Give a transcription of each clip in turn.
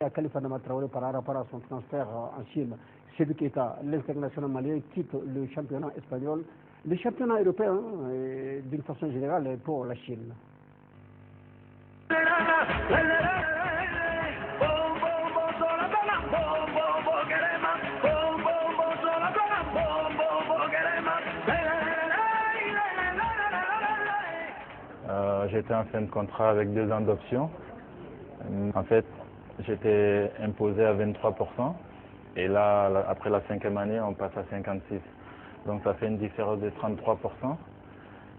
à Khalifa Traoré par rapport à son transfert en Chine. Seydou Keita, l'international malien, quitte le championnat espagnol, le championnat européen d'une façon générale pour la Chine. J'étais en fin de contrat avec 2 ans d'option. En fait, j'étais imposé à 23%. Et là, après la 5e année, on passe à 56%. Donc ça fait une différence de 33%.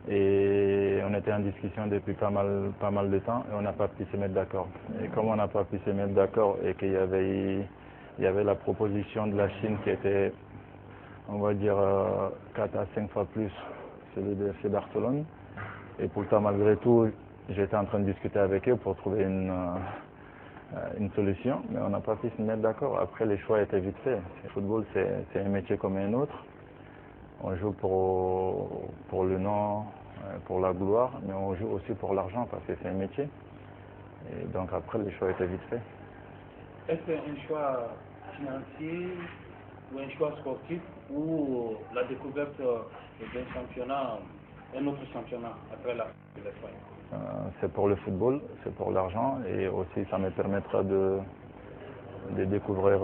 Et on était en discussion depuis pas mal de temps et on n'a pas pu se mettre d'accord. Et comme on n'a pas pu se mettre d'accord et qu'il y avait la proposition de la Chine qui était, on va dire, 4 à 5 fois plus celui de FC Barcelone. Et pourtant, malgré tout, j'étais en train de discuter avec eux pour trouver une solution, mais on n'a pas pu se mettre d'accord. Après, les choix étaient vite faits. Le football, c'est un métier comme un autre. On joue pour le nom, pour la gloire, mais on joue aussi pour l'argent parce que c'est un métier. Et donc après, les choix étaient vite faits. Est-ce que un choix financier ou un choix sportif ou la découverte d'un championnat, un autre championnat après la de l'Espagne? C'est pour le football, c'est pour l'argent et aussi ça me permettra de découvrir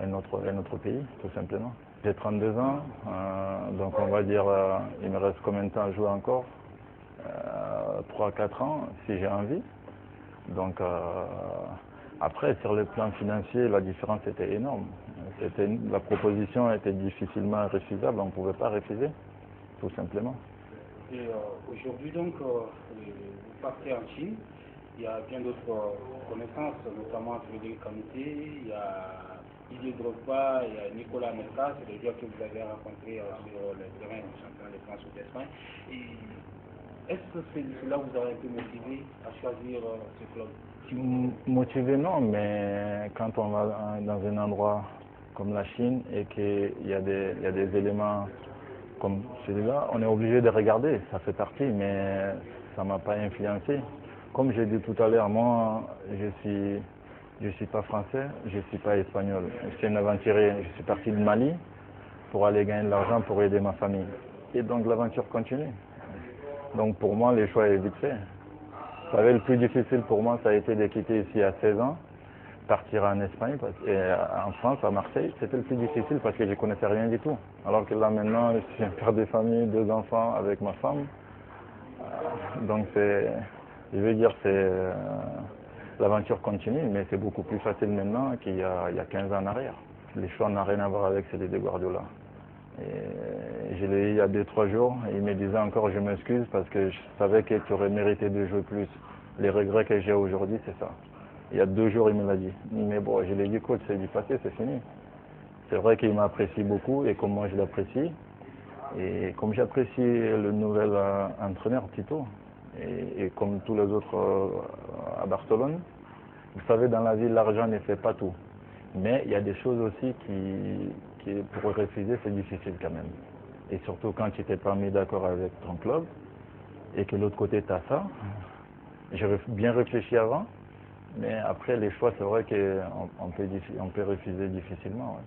un autre pays, tout simplement. J'ai 32 ans, donc on va dire, il me reste combien de temps à jouer encore 3-4 ans, si j'ai envie. Donc après, sur le plan financier, la différence était énorme. La proposition était difficilement refusable, on ne pouvait pas refuser, tout simplement. Et aujourd'hui, donc, vous partez en Chine. Il y a bien d'autres connaissances, notamment Frédéric Kanouté, il y a Didier Drogba, il y a Nicolas Anelka, c'est des joueurs que vous avez rencontrés sur le terrain du championnat de France ou d'Espagne. Est-ce que cela vous a été motivé à choisir ce club? Motivé non, mais quand on va dans un endroit comme la Chine et qu'il y a des éléments comme celui-là, on est obligé de regarder, ça fait partie, mais ça ne m'a pas influencé. Comme j'ai dit tout à l'heure, moi, je suis pas français, je ne suis pas espagnol. Je suis un aventurier. Je suis parti de Mali pour aller gagner de l'argent pour aider ma famille. Et donc l'aventure continue. Donc pour moi, les choix est vite fait. Vous savez, le plus difficile pour moi, ça a été de quitter ici à 16 ans, partir en Espagne, et en France, à Marseille, c'était le plus difficile parce que je ne connaissais rien du tout. Alors que là maintenant, je suis un père de famille, 2 enfants avec ma femme. Donc je veux dire, l'aventure continue, mais c'est beaucoup plus facile maintenant qu'il y a 15 ans en arrière. Les choix n'ont rien à voir avec celui de Guardiola. Et je l'ai eu il y a 2-3 jours, et il me disait encore je m'excuse parce que je savais que tu aurais mérité de jouer plus. Les regrets que j'ai aujourd'hui, c'est ça. Il y a 2 jours, il me l'a dit. Mais bon, je l'ai dit, coach, c'est du passé, c'est fini. C'est vrai qu'il m'apprécie beaucoup et comme moi je l'apprécie. Et comme j'apprécie le nouvel entraîneur, Tito, et comme tous les autres à Barcelone, vous savez, dans la vie, l'argent ne fait pas tout. Mais il y a des choses aussi qui pour refuser, c'est difficile quand même. Et surtout quand tu t'es pas mis d'accord avec ton club et que l'autre côté, tu as ça. J'ai bien réfléchi avant, mais après, les choix, c'est vrai qu'on peut refuser difficilement.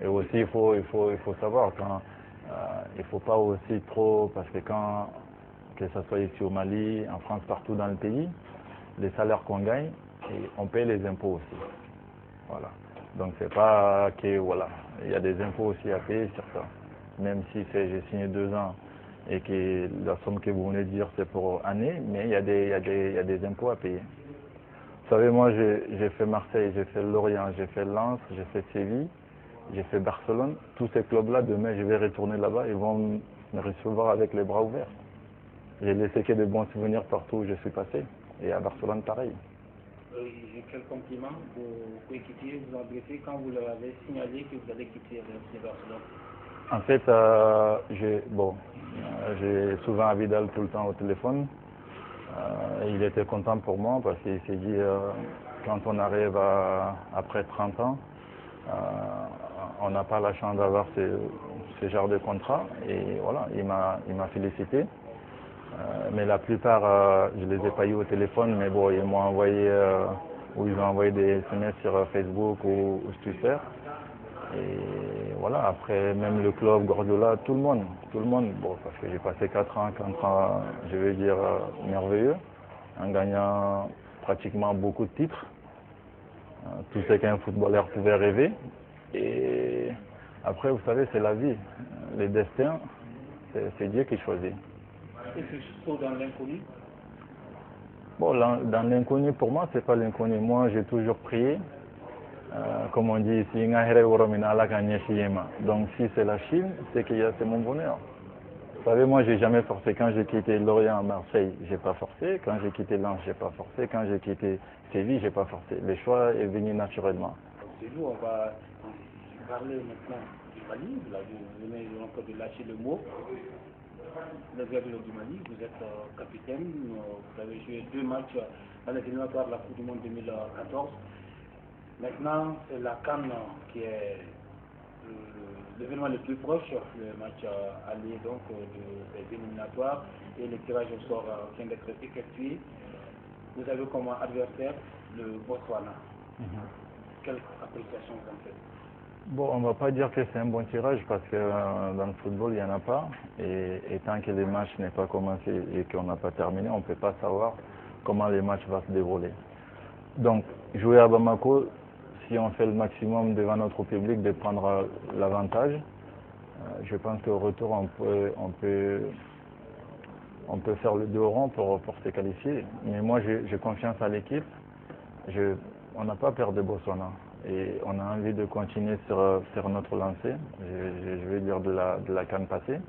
Ouais. Et aussi, il faut savoir, il ne faut pas aussi trop, parce que que ce soit ici au Mali, en France, partout dans le pays, les salaires qu'on gagne, et on paye les impôts aussi. Voilà. Donc c'est pas que, voilà, il y a des impôts aussi à payer sur ça. Même si j'ai signé 2 ans et que la somme que vous venez de dire c'est pour année, mais il y a des impôts à payer. Vous savez, moi j'ai fait Marseille, j'ai fait Lorient, j'ai fait Lens, j'ai fait Séville. J'ai fait Barcelone. Tous ces clubs-là, demain, je vais retourner là-bas. Ils vont me recevoir avec les bras ouverts. J'ai laissé que de bons souvenirs partout où je suis passé. Et à Barcelone, pareil. Quel compliment vos coéquipiers vous ont adressé quand vous leur avez signalé que vous allez quitter le Barcelone? En fait, j'ai souvent Abidal tout le temps au téléphone. Il était content pour moi parce qu'il s'est dit, quand on arrive après 30 ans, on n'a pas la chance d'avoir ce genre de contrat et voilà, il m'a félicité. Mais la plupart, je les ai pas eu au téléphone, mais bon, ils m'ont envoyé, ou ils ont envoyé des SMS sur Facebook ou Twitter. Et voilà, après, même le club, Guardiola, tout le monde, bon, parce que j'ai passé 4 ans, je vais dire, merveilleux, en gagnant pratiquement beaucoup de titres, tout ce qu'un footballeur pouvait rêver. Et après, vous savez, c'est la vie, les destins, c'est Dieu qui choisit. Et c'est surtout dans l'inconnu? Bon, dans l'inconnu, pour moi, c'est pas l'inconnu. Moi, j'ai toujours prié. Comme on dit ici, donc si c'est la Chine, c'est mon bonheur. Vous savez, moi, j'ai jamais forcé. Quand j'ai quitté Lorient à Marseille, j'ai pas forcé. Quand j'ai quitté Lens, j'ai pas forcé. Quand j'ai quitté Séville, j'ai pas forcé. Le choix est venu naturellement. C'est vous, on va parler maintenant du Mali. Vous venez encore de lâcher le mot. Le Diable du Mali, vous êtes capitaine. Vous avez joué 2 matchs à l'éliminatoire de la Coupe du Monde 2014. Maintenant, c'est la CAN qui est l'événement le plus proche, le match aller donc des éliminatoires, et le tirage au sort vient d'être effectué. Vous avez comme adversaire le Botswana. Quelle appréciation vous en faites? Bon, on ne va pas dire que c'est un bon tirage parce que dans le football, il n'y en a pas. Et tant que les matchs n'est pas commencé et qu'on n'a pas terminé, on ne peut pas savoir comment les matchs vont se dérouler. Donc, jouer à Bamako, si on fait le maximum devant notre public de prendre l'avantage, je pense qu'au retour, on peut faire le 2 au rang pour se qualifier. Mais moi, j'ai confiance à l'équipe. On n'a pas peur de Botswana. Et on a envie de continuer sur notre lancée, je vais dire de la CAN passée.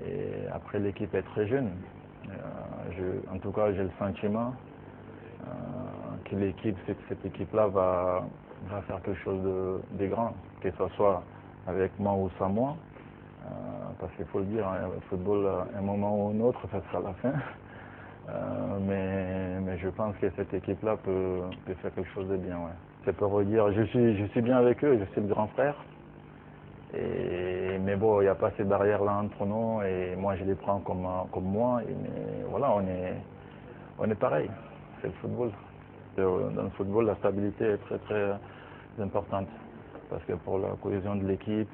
Et après, l'équipe est très jeune. En tout cas, j'ai le sentiment que cette équipe-là va faire quelque chose de grand, que ce soit avec moi ou sans moi. Parce qu'il faut le dire, le football, à un moment ou un autre, ça sera la fin. Mais je pense que cette équipe-là peut faire quelque chose de bien. Ouais. C'est pour redire, je suis bien avec eux, je suis le grand frère. Mais bon, il n'y a pas ces barrières-là entre nous et moi je les prends comme moi. Mais voilà, on est pareil. C'est le football. Dans le football, la stabilité est très très importante. Parce que pour la cohésion de l'équipe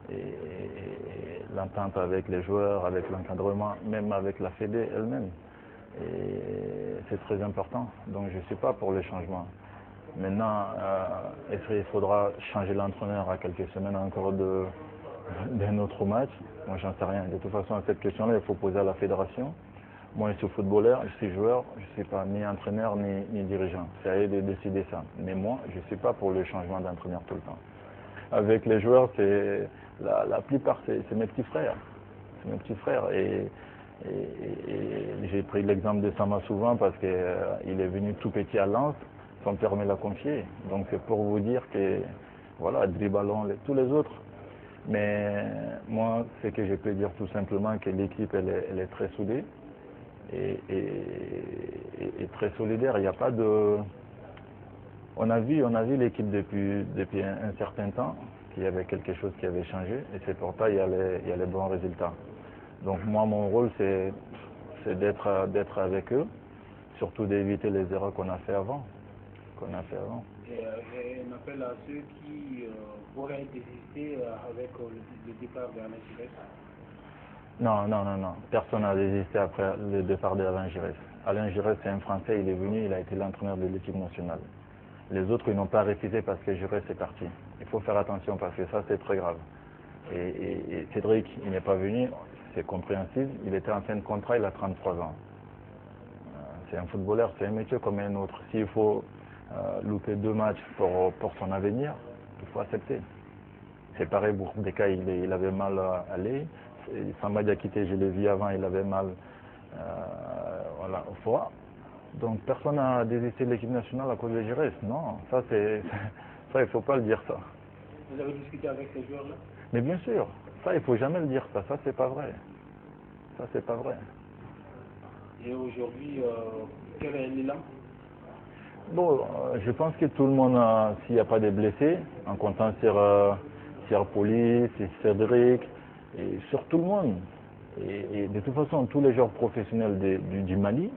et l'entente avec les joueurs, avec l'encadrement, même avec la Fédé elle-même. Et c'est très important. Donc je ne suis pas pour les changements. Maintenant, est-ce qu'il faudra changer l'entraîneur à quelques semaines encore d'un autre match? Moi, j'en sais rien. De toute façon, à cette question-là, il faut poser à la fédération. Moi, je suis footballeur, je suis joueur, je ne suis pas ni entraîneur ni dirigeant. C'est à eux de décider ça. Mais moi, je ne suis pas pour le changement d'entraîneur tout le temps. Avec les joueurs, la plupart, c'est mes petits frères. C'est mes petits frères. Et j'ai pris l'exemple de Sama souvent parce qu'il est venu tout petit à Lens. Son père me l'a confié. Donc c'est pour vous dire que, voilà, Dribalon, tous les autres. Mais moi, c'est que je peux dire tout simplement que l'équipe, elle est très soudée et très solidaire. Il n'y a pas de... On a vu l'équipe depuis un certain temps qu'il y avait quelque chose qui avait changé et c'est pourtant il y a les bons résultats. Donc moi, mon rôle, c'est d'être avec eux, surtout d'éviter les erreurs qu'on a fait avant. Et un appel à ceux qui pourraient désister avec le départ d'Alain Giresse? Non. Personne n'a désisté après le départ d'Alain Giresse. Alain Giresse, c'est un Français, il est venu, il a été l'entraîneur de l'équipe nationale. Les autres, ils n'ont pas refusé parce que Giresse est parti. Il faut faire attention parce que ça, c'est très grave. Et Cédric, il n'est pas venu, c'est compréhensible. Il était en fin de contrat, il a 33 ans. C'est un footballeur, c'est un métier comme un autre. S'il faut louper 2 matchs pour son avenir, il faut accepter. C'est pareil pour Beka, il avait mal à l'œil. Samba Diakité, je l'ai vu avant, il avait mal au foie. Donc personne n'a désisté de l'équipe nationale à cause de Giresse. Non, ça il ne faut pas le dire ça. Vous avez discuté avec ces joueurs-là? Mais bien sûr, ça il ne faut jamais le dire ça c'est pas vrai. Ça c'est pas vrai. Et aujourd'hui, quel est l'élan? Bon, je pense que tout le monde, s'il n'y a pas de blessés, en comptant sur Poli, sur Cédric, et sur tout le monde. Et de toute façon, tous les joueurs professionnels du Mali,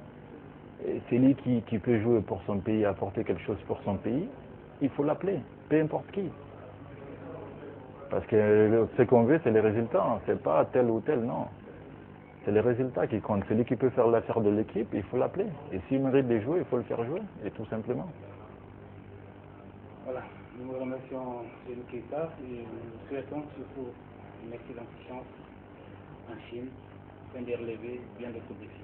c'est lui qui peut jouer pour son pays, apporter quelque chose pour son pays, il faut l'appeler, peu importe qui. Parce que ce qu'on veut, c'est les résultats, c'est pas tel ou tel, non. C'est les résultats qui comptent. Celui qui peut faire l'affaire de l'équipe, il faut l'appeler. Et s'il mérite de jouer, il faut le faire jouer, et tout simplement. Voilà, nous vous remercions Seydou Keita et nous souhaitons surtout une excellente chance en Chine, afin de relever bien d'autres défis.